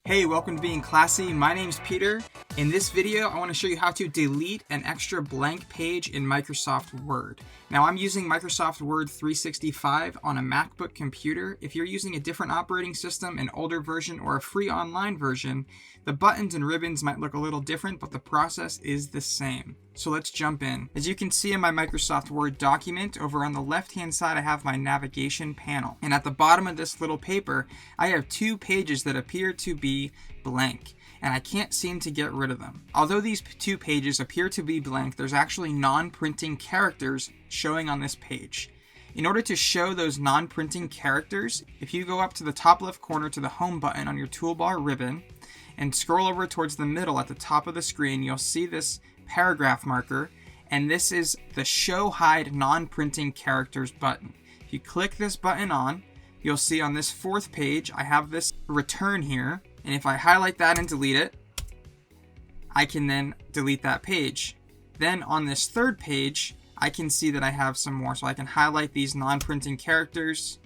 Hey, welcome to Being Classy. My name's Peter. In this video, I want to show you how to delete an extra blank page in Microsoft Word. Now, I'm using Microsoft Word 365 on a MacBook computer. If you're using a different operating system, an older version, or a free online version, the buttons and ribbons might look a little different, but the process is the same. So let's jump in. As you can see in my Microsoft Word document, over on the left-hand side, I have my navigation panel. And at the bottom of this little paper, I have two pages that appear to be blank, and I can't seem to get rid of them. Although these two pages appear to be blank, there's actually non-printing characters showing on this page. In order to show those non-printing characters, if you go up to the top left corner to the home button on your toolbar ribbon and scroll over towards the middle at the top of the screen, you'll see this paragraph marker, and this is the Show Hide Non-Printing Characters button. If you click this button on, you'll see on this fourth page, I have this return here, and if I highlight that and delete it, I can then delete that page. Then on this third page, I can see that I have some more, so I can highlight these non-printing characters,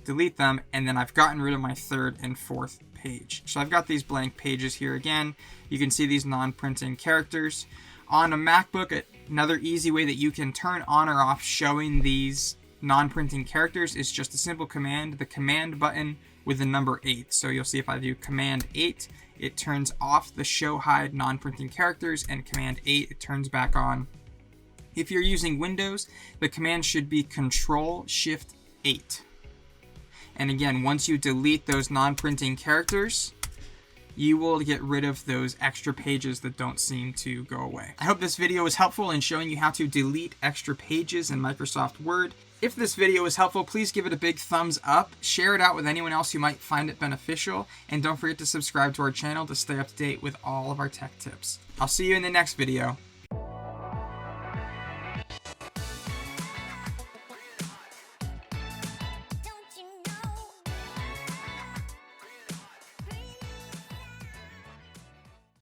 delete them, and then I've gotten rid of my third and fourth page. So I've got these blank pages here again. You can see these non-printing characters. On a MacBook, another easy way that you can turn on or off showing these non-printing characters is just a simple command, the command button with the number 8. So you'll see if I do command 8, it turns off the show hide non-printing characters, and command 8, it turns back on. If you're using Windows, the command should be Control-Shift-8. And again, once you delete those non-printing characters, you will get rid of those extra pages that don't seem to go away. I hope this video was helpful in showing you how to delete extra pages in Microsoft Word. If this video was helpful, please give it a big thumbs up, share it out with anyone else who might find it beneficial, and don't forget to subscribe to our channel to stay up to date with all of our tech tips. I'll see you in the next video.